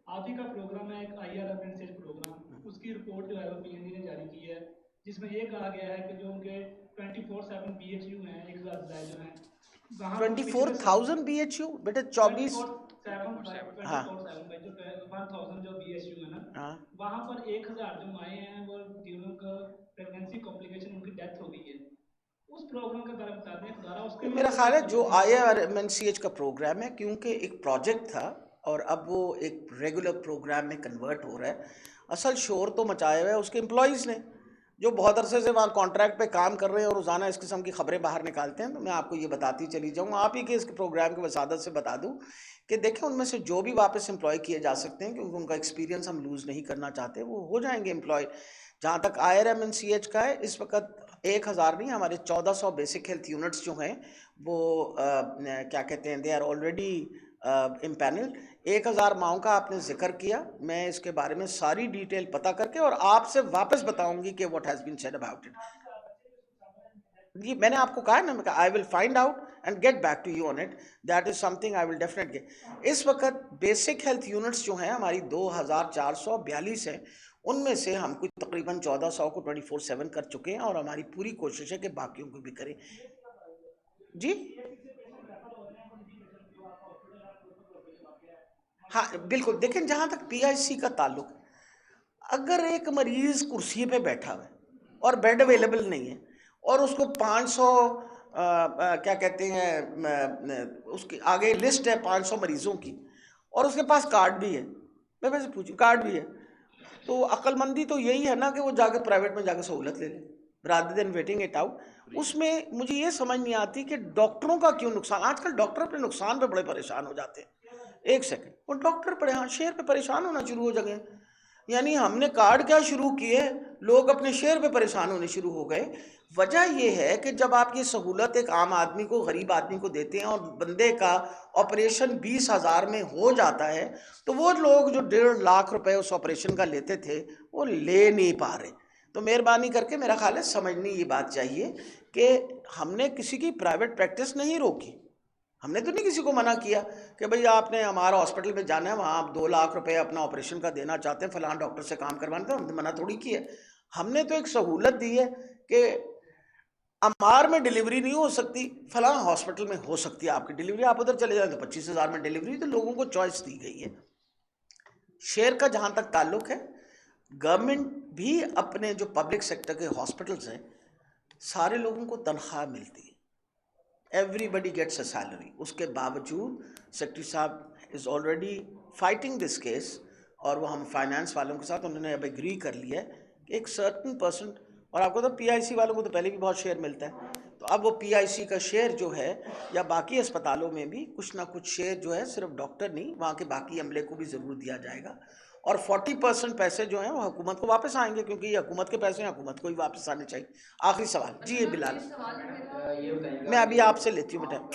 آپ ہی کا پروگرام ہے ایک I R M N C programme, اس کی رپورٹ جو ہے وہ پی این ڈی نے جاری کی ہے جس میں یہ کہا گیا ہے کہ جو ان کے 24/7 پی ایچ یو ہیں 1000 زائد جو ہیں وہاں 24,000 بی ایچ یو بیٹا 24 ہاں 1000 جو بی ایچ یو ہے نا ہاں وہاں پر 1000 جو مائیں ہیں وہ ڈیورنگ پریگنینسی کمپلیکیشن ان کی ڈیتھ ہو گئی ہے. اس پروگرام کا بارے میں بتا دیں خدارہ اس کے میرا خیال ہے جو I R M N C H کا پروگرام ہے، کیونکہ ایک پروجیکٹ تھا اور اب وہ ایک ریگولر پروگرام میں کنورٹ ہو رہا ہے. اصل شور تو مچایا ہوا ہے اس کے امپلائیز نے جو بہت عرصے سے وہاں کانٹریکٹ پہ کام کر رہے ہیں اور روزانہ اس قسم کی خبریں باہر نکالتے ہیں. تو میں آپ کو یہ بتاتی چلی جاؤں، آپ ہی کے اس پروگرام کی وسادت سے بتا دوں کہ دیکھیں ان میں سے جو بھی واپس امپلائی کیے جا سکتے ہیں کیونکہ ان کا ایکسپیرینس ہم لوز نہیں کرنا چاہتے، وہ ہو جائیں گے امپلائی. جہاں تک I R M N C H کا ہے، اس وقت 1000 نہیں ہمارے 1400 بیسک ہیلتھ یونٹس جو ہیں وہ کیا کہتے ہیں دے آر آلریڈی امپینلڈ. 1000 ماؤں کا آپ نے ذکر کیا، میں اس کے بارے میں ساری ڈیٹیل پتہ کر کے اور آپ سے واپس بتاؤں گی کہ what has been said about it. جی میں نے آپ کو کہا نا، میں I will find out and get back to you on it. That is something I will definitely. اس وقت بیسک ہیلتھ یونٹس جو ہیں ہماری 2442 ہیں، ان میں سے ہم کچھ تقریباً 1400 کو 24/7 کر چکے ہیں اور ہماری پوری کوشش ہے کہ باقیوں کو بھی کریں. جی ہاں بالکل. دیکھیں جہاں تک پی آئی سی کا تعلق، اگر ایک مریض کرسی پہ بیٹھا ہوا ہے اور بیڈ اویلیبل نہیں ہے اور اس کو 500 کیا کہتے ہیں اس کی آگے لسٹ ہے 500 مریضوں کی اور اس کے پاس کارڈ بھی ہے، میں ویسے پوچھوں کارڈ بھی ہے، تو عقل مندی تو یہی ہے نا کہ وہ جا کے پرائیویٹ میں جا کے سہولت لے لیں rather than waiting it out. اس میں مجھے یہ سمجھ نہیں آتی کہ ڈاکٹروں کا کیوں نقصان. آج کل ڈاکٹر اپنے نقصان پہ بڑے پریشان ہو جاتے ہیں. ایک سیکنڈ, وہ ڈاکٹر شہر پہ پریشان ہونا شروع ہو جگہ. یعنی ہم نے کارڈ کیا شروع کیے, لوگ اپنے شہر پہ پریشان ہونے شروع ہو گئے. وجہ یہ ہے کہ جب آپ یہ سہولت ایک عام آدمی کو, غریب آدمی کو دیتے ہیں اور بندے کا آپریشن 20,000 میں ہو جاتا ہے, تو وہ لوگ جو 1.5 لاکھ روپے اس آپریشن کا لیتے تھے وہ لے نہیں پا رہے. تو مہربانی کر کے میرا خیال ہے سمجھنی یہ بات چاہیے کہ ہم نے کسی کی پرائیویٹ پریکٹس نہیں روکی. ہم نے تو نہیں کسی کو منع کیا کہ بھئی آپ نے ہمارا ہاسپٹل میں جانا ہے, وہاں آپ 2 لاکھ روپے اپنا آپریشن کا دینا چاہتے ہیں, فلاں ڈاکٹر سے کام کروانا تھا, ہم نے منع تھوڑی کی ہے. ہم نے تو ایک سہولت دی ہے کہ امار میں ڈیلیوری نہیں ہو سکتی, فلاں ہاسپٹل میں ہو سکتی ہے آپ کی ڈیلیوری, آپ ادھر چلے جائیں تو 25,000 میں ڈیلیوری. تو لوگوں کو چوائس دی گئی ہے. شہر کا جہاں تک تعلق ہے, گورنمنٹ بھی اپنے جو پبلک سیکٹر کے ہاسپٹلز ہیں سارے لوگوں کو تنخواہ ملتی ہے. Everybody gets a salary. اس کے باوجود سیکرٹری صاحب is already fighting this case, اور وہ ہم فائنانس والوں کے ساتھ انہوں نے اب ایگری کر لیا ہے کہ ایک سرٹن پرسنٹ, اور آپ کو تو پی آئی سی والوں کو تو پہلے بھی بہت شیئر ملتا ہے, تو اب وہ پی آئی سی کا شیئر جو ہے یا باقی اسپتالوں میں بھی کچھ نہ کچھ شیئر جو ہے, صرف ڈاکٹر نہیں وہاں کے باقی عملے کو بھی ضرور دیا جائے گا. اور 40% پیسے جو ہیں وہ حکومت کو واپس آئیں گے, کیونکہ یہ حکومت کے پیسے ہیں, حکومت کو ہی واپس آنے چاہیے. آخری سوال جی یہ بلال, میں ابھی آپ سے لیتی ہوں بیٹا. جو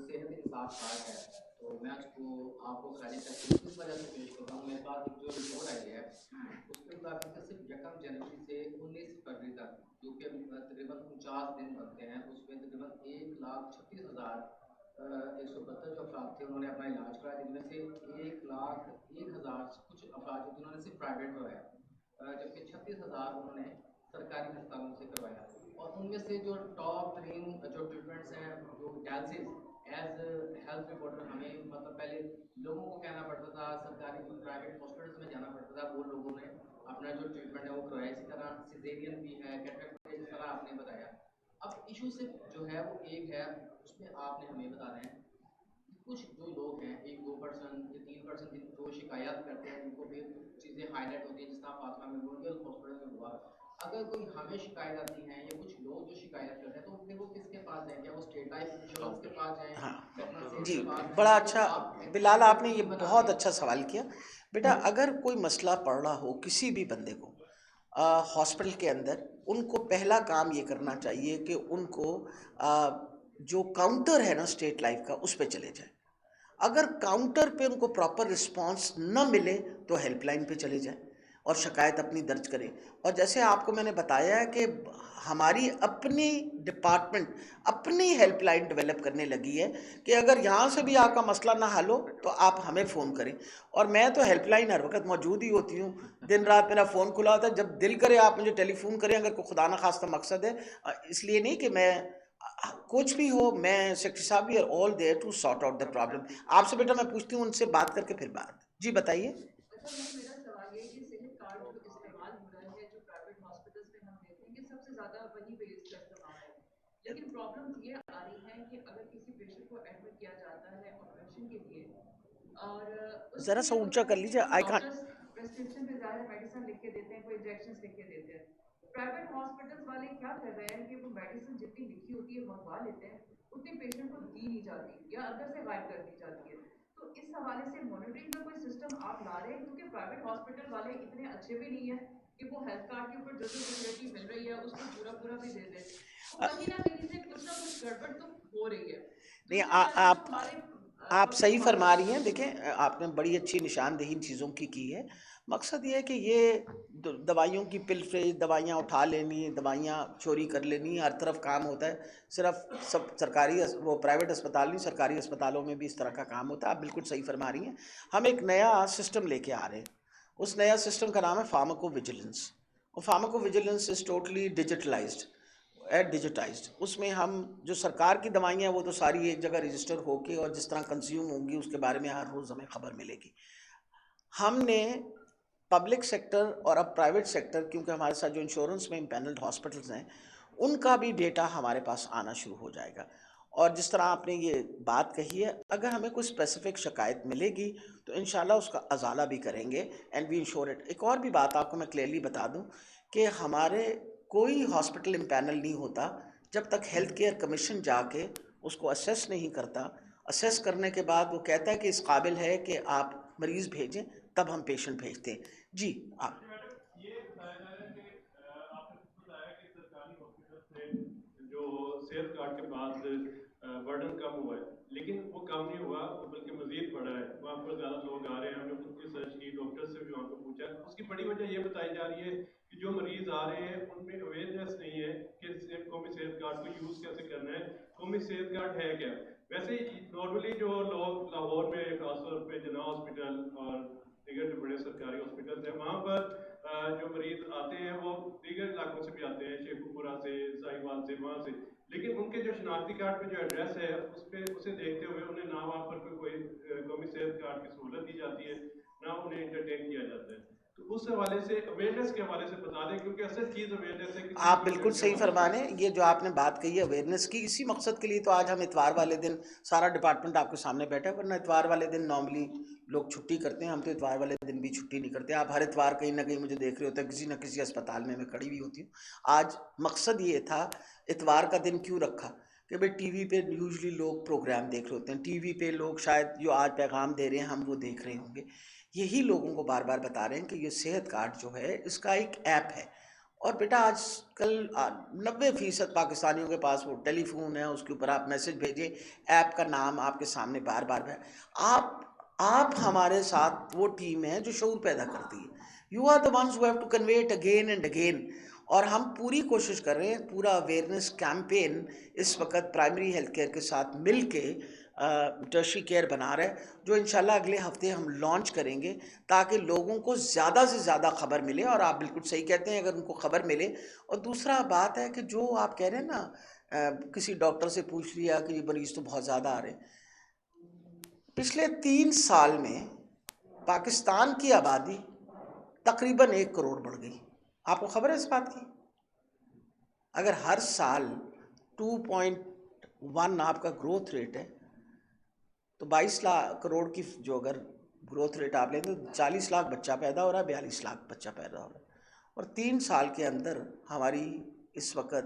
صحت انصاف کارڈ ہے تو میں اس کو آپ کو خراج تحسین اس وجہ سے پیش کرتا ہوں. میرے پاس ایک جو رپورٹ آئی ہے اس کے مطابق صرف 1 جنوری سے 19 فروری تک, جو کہ تقریباً 49 دن بنتے ہیں, اس میں تقریباً 1,36,172 جو افراد تھے انہوں نے اپنا علاج کرایا, جن میں سے 1,01,000 کچھ افراد جنہوں نے صرف پرائیویٹ کروایا, جبکہ 36,000 انہوں نے سرکاری ہسپتالوں سے کروایا. اور ان میں سے جو ٹاپ ترین جو ٹریٹمنٹس ہیں, جو ڈائلسس ایز ہیلتھ رپورٹر ہمیں مطلب پہلے لوگوں کو کہنا پڑتا تھا, سرکاری پرائیویٹ ہاسپٹلس میں جانا پڑتا تھا, وہ لوگوں نے اپنا جو ٹریٹمنٹ ہے وہ کروایا. اسی طرح سیزیرین بھی ہے, کیٹریکٹ ہے, جس طرح آپ نے بتایا. اب ایشو صرف جو ہے وہ ایک ہے, اس میں آپ نے ہمیں بتانا ہے کچھ جو لوگ ہیں 1-2% یا 3% جو شکایات کرتے ہیں, جن کو پھر چیزیں ہائی لائٹ ہوتی ہیں, جس طرح فاطمہ میموریل ہاسپٹل میں ہوا. اگر کوئی ہمیں شکایت آتی ہیں یا کچھ لوگ جو شکایت کرتے ہیں تو پھر وہ کس کے پاس جائیں؟ کیا وہ اسٹیٹ لائف انشورنس کے پاس جائیں, گورنمنٹ جی کے پاس جائیں؟ بڑا اچھا بلال, آپ نے یہ بتا بہت دیں. اچھا سوال کیا. بیٹا اگر کوئی مسئلہ پڑ رہا ہو کسی بھی بندے کو ہاسپٹل کے اندر, ان کو پہلا کام یہ کرنا چاہیے کہ ان کو جو کاؤنٹر ہے نا اسٹیٹ لائف کا, اس پہ چلے جائیں. اگر کاؤنٹر پہ ان کو پراپر رسپانس نہ ملے تو ہیلپ لائن پہ چلے جائیں اور شکایت اپنی درج کریں. اور جیسے آپ کو میں نے بتایا ہے کہ ہماری اپنی ڈپارٹمنٹ اپنی ہیلپ لائن ڈیولپ کرنے لگی ہے کہ اگر یہاں سے بھی آپ کا مسئلہ نہ حل ہو تو آپ ہمیں فون کریں. اور میں تو ہیلپ لائن ہر وقت موجود ہی ہوتی ہوں, دن رات میرا فون کھلا ہوتا ہے, جب دل کرے آپ مجھے ٹیلی فون کریں, اگر کوئی خدا نخواستہ مقصد ہے, اس لیے نہیں کہ میں کچھ بھی ہو, میں سیکرٹری صاحب we are all there to sort out the problem. آپ سے بیٹا میں پوچھتی ہوں ان سے بات کر کے پھر بات. جی بتائیے. میرا سوال یہ ہے کہ صحت کارڈ جو استعمال ہو رہا ہے, جو پرائیویٹ ہاسپٹلس میں ہم دیکھتے ہیں کہ سب سے زیادہ وہی بیس کا استعمال ہے, لیکن پرابلم یہ آ رہی ہے کہ اگر کسی پیشنٹ کو ایڈمٹ کیا جاتا ہے آپریشن کے لیے, اور ذرا سا اونچا کر لیجیے, آئی کانٹ. پرسکرپشن پہ ظاہر میڈیسن لکھ کے دیتے ہیں, کوئی انجیکشنز لکھ کے دیتے ہیں. پرائیویٹ ہاسپٹلس والے کیا کر رہے ہیں کہ وہ میڈیسن جتنی لکھی ہوتی ہے منگوا لیتے ہیں, اتنی پیشنٹ کو دی نہیں جاتی یا اندر سے غائب کر دی جاتی ہے. تو اس حوالے سے مانیٹرنگ کا کوئی سسٹم آپ لا رہے ہیں, کیونکہ پرائیویٹ ہاسپٹل والے اتنے اچھے بھی نہیں ہیں کہ وہ ہیلتھ کارڈ کے اوپر جو جو فیسلٹی مل رہی ہے اس کو پورا بھی دے دیں. کہیں نہ کہیں سے کچھ نہ کچھ گڑبڑ تو ہو رہی ہے. نہیں, آپ صحیح فرما رہی ہیں. دیکھیں آپ نے بڑی اچھی نشاندہی ان چیزوں کی ہے. مقصد یہ ہے کہ یہ دوائیوں کی پل فریج, دوائیاں اٹھا لینی, دوائیاں چوری کر لینی, ہر طرف کام ہوتا ہے. صرف سب سرکاری وہ پرائیویٹ اسپتال نہیں, سرکاری اسپتالوں میں بھی اس طرح کا کام ہوتا ہے. آپ بالکل صحیح فرما رہی ہیں. ہم ایک نیا سسٹم لے کے آ رہے ہیں, اس نیا سسٹم کا نام ہے فارماکو ویجیلنس. اور فارماکو ویجیلنس از ٹوٹلی ڈیجیٹلائزڈ. اس میں ہم جو سرکار کی دوائیاں ہیں وہ تو ساری ایک جگہ رجسٹر ہو کے اور جس طرح کنزیوم ہوں گی اس کے بارے میں ہر روز ہمیں خبر ملے گی. ہم نے پبلک سیکٹر اور اب پرائیویٹ سیکٹر, کیونکہ ہمارے ساتھ جو انشورنس میں امپینلڈ ہاسپٹلز ہیں ان کا بھی ڈیٹا ہمارے پاس آنا شروع ہو جائے گا. اور جس طرح آپ نے یہ بات کہی ہے، اگر ہمیں کوئی اسپیسیفک شکایت ملے گی تو انشاءاللہ اس کا ازالہ بھی کریں گے اینڈ وی انشور اٹ. ایک اور بھی بات آپ کو میں کلیئرلی بتا دوں کہ ہمارے کوئی ہاسپٹل امپینل نہیں ہوتا جب تک ہیلتھ کیئر کمیشن جا کے اس کو اسیس نہیں کرتا. اسیس کرنے کے بعد وہ کہتا ہے کہ اس قابل ہے کہ آپ مریض بھیجیں، تب ہم پیشنٹ بھیجتے ہیں. جی آپ یہ بتایا جا رہا ہے کہ آپ نے بتایا کہ سرکاری ہاسپٹل سے جو صحت کارڈ کے بعد برڈن کم ہوا ہے، لیکن وہ کم نہیں ہوا بلکہ مزید بڑھا ہے. وہاں پر زیادہ لوگ آ رہے ہیں، ہم نے خود کی سرچ کی، ڈاکٹر سے بھی وہاں پہ پوچھا. اس کی بڑی وجہ یہ بتائی جا رہی ہے کہ جو مریض آ رہے ہیں ان میں اویئرنیس نہیں ہے کہ قومی صحت کارڈ کو یوز کیسے کرنا ہے، قومی صحت کارڈ ہے کیا. ویسے نارملی جو لوگ لاہور میں خاص طور پہ جناح ہاسپٹل اور دیگر جو بڑے سرکاری ہاسپٹل ہیں وہاں پر جو مریض آتے ہیں وہ دیگر علاقوں سے بھی آتے ہیں، شیخو پورہ سے، ساہیوال سے، وہاں سے، لیکن ان کے جو شناختی کارڈ پہ جو ایڈریس ہے اس پہ اسے دیکھتے ہوئے انہیں نہ وہاں پر کوئی قومی صحت کارڈ کی سہولت دی جاتی ہے، نہ انہیں انٹرٹین کیا جاتا ہے. تو اس حوالے سے اویئرنیس کے حوالے سے بتا دیں، کیونکہ اصل چیز اویئرنیس ہے. آپ بالکل صحیح فرما رہے ہیں. یہ جو آپ نے بات کہی ہے اویئرنیس کی، اسی مقصد کے لیے تو آج ہم اتوار والے دن سارا ڈپارٹمنٹ آپ کے سامنے بیٹھا ہے، ورنہ اتوار والے دن نارملی لوگ چھٹی کرتے ہیں، ہم تو اتوار والے دن بھی چھٹی نہیں کرتے. آپ ہر اتوار کہیں نہ کہیں مجھے دیکھ رہے ہوتے ہیں، کسی نہ کسی اسپتال میں کھڑی ہوئی ہوتی ہوں. آج مقصد یہ تھا اتوار کا دن کیوں رکھا کہ بھائی ٹی وی پہ یوزلی لوگ پروگرام دیکھ رہے ہوتے ہیں، ٹی وی پہ لوگ شاید جو آج پیغام دے رہے ہیں ہم وہ دیکھ رہے ہوں گے. یہی لوگوں کو بار بار بتا رہے ہیں کہ یہ صحت کارڈ جو ہے اس کا ایک ایپ ہے. اور بیٹا آج کل 90% پاکستانیوں کے پاس وہ ٹیلی فون ہے، اس کے اوپر آپ میسج بھیجیں، ایپ کا نام آپ کے سامنے بار بار ہے. آپ ہمارے ساتھ وہ ٹیم ہے جو شعور پیدا کرتی ہے. You are the ones who have to convey it again and again. اور ہم پوری کوشش کر رہے ہیں، پورا اویئرنیس کیمپین اس وقت پرائمری ہیلتھ کیئر کے ساتھ مل کے ٹرشری کیئر بنا رہے ہیں، جو انشاءاللہ اگلے ہفتے ہم لانچ کریں گے تاکہ لوگوں کو زیادہ سے زیادہ خبر ملے. اور آپ بالکل صحیح کہتے ہیں، اگر ان کو خبر ملے. اور دوسرا بات ہے کہ جو آپ کہہ رہے ہیں نا، کسی ڈاکٹر سے پوچھ لیا کہ یہ مریض تو بہت زیادہ آ رہے ہیں. پچھلے 3 سال میں پاکستان کی آبادی تقریباً 1 کروڑ بڑھ گئی. آپ کو خبر ہے اس بات کی؟ اگر ہر سال 2.1 آپ کا گروتھ ریٹ ہے تو 22 لاکھ کروڑ کی جو اگر گروتھ ریٹ آپ لیں تو 40 لاکھ بچہ پیدا ہو رہا ہے، 42 لاکھ بچہ پیدا ہو رہا ہے. اور 3 سال کے اندر ہماری اس وقت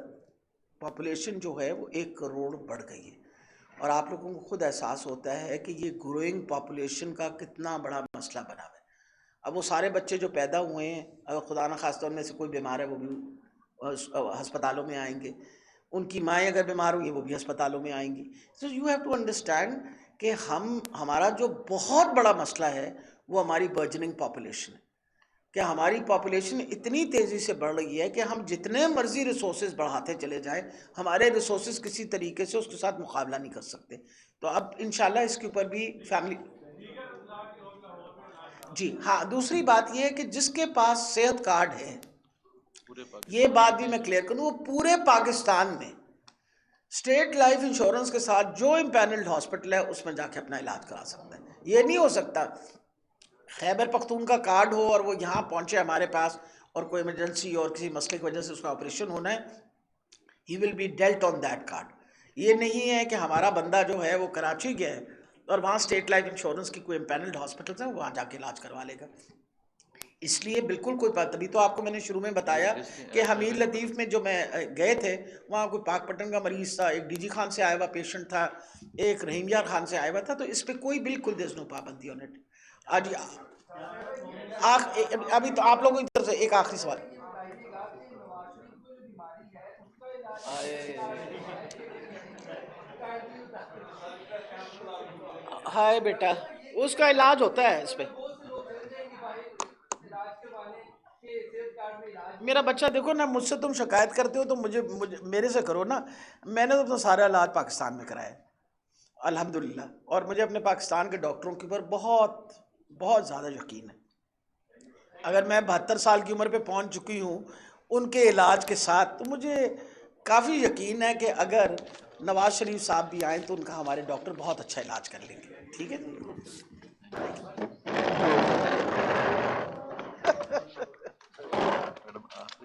پاپولیشن جو ہے وہ 1 کروڑ بڑھ گئی ہے. اور آپ لوگوں کو خود احساس ہوتا ہے کہ یہ گروئنگ پاپولیشن کا کتنا بڑا مسئلہ بنا ہوا ہے. اب وہ سارے بچے جو پیدا ہوئے ہیں، اگر خدا نخواستہ ان میں سے کوئی بیمار ہے وہ بھی ہسپتالوں میں آئیں گے، ان کی مائیں اگر بیمار ہوئی وہ بھی ہسپتالوں میں آئیں گی. So you have to understand کہ ہمارا جو بہت بڑا مسئلہ ہے وہ ہماری برجننگ پاپولیشن ہے. کہ ہماری پاپولیشن اتنی تیزی سے بڑھ رہی ہے کہ ہم جتنے مرضی ریسورسز بڑھاتے چلے جائیں، ہمارے ریسورسز کسی طریقے سے اس کے ساتھ مقابلہ نہیں کر سکتے. تو اب انشاءاللہ اس کے اوپر بھی فیملی. جی ہاں، دوسری بات یہ ہے کہ جس کے پاس صحت کارڈ ہے، یہ بات بھی میں کلیئر کروں، وہ پورے پاکستان میں اسٹیٹ لائف انشورنس کے ساتھ جو امپینلڈ ہاسپٹل ہے اس میں جا کے اپنا علاج کرا سکتا ہے. یہ نہیں ہو سکتا خیبر پختون کا کارڈ ہو اور وہ یہاں پہنچے ہمارے پاس اور کوئی ایمرجنسی اور کسی مسئلے کی وجہ سے اس کا آپریشن ہونا ہے، he will be dealt on that card. یہ نہیں ہے کہ ہمارا بندہ جو ہے وہ کراچی گیا ہے اور وہاں اسٹیٹ لائف انشورنس کی کوئی امپینلڈ ہاسپٹلس ہیں، وہاں جا کے علاج کروا لے گا. اس لیے بالکل کوئی بات. تبھی تو آپ کو میں نے شروع میں بتایا کہ حمید لطیف میں جو میں گئے تھے وہاں کوئی پاک پٹن کا مریض تھا، ایک ڈی جی خان سے آیا ہوا پیشنٹ تھا، ایک رحیم یار خان سے آیا ہوا تھا. تو اس پہ کوئی بالکل دیز نو پابندی آن اٹ. آج ابھی تو آپ لوگوں کی طرف سے ایک آخری سوال. ہائے بیٹا، اس کا علاج ہوتا ہے اس پہ. میرا بچہ دیکھو نا، مجھ سے تم شکایت کرتے ہو تو مجھے میرے سے کرو نا. میں نے تو اپنا سارا علاج پاکستان میں کرایا الحمدللہ، اور مجھے اپنے پاکستان کے ڈاکٹروں کے اوپر بہت بہت زیادہ یقین ہے. اگر میں 72 سال کی عمر پہ پہنچ چکی ہوں ان کے علاج کے ساتھ، تو مجھے کافی یقین ہے کہ اگر نواز شریف صاحب بھی آئیں تو ان کا ہمارے ڈاکٹر بہت اچھا علاج کر لیں گے. ٹھیک ہے.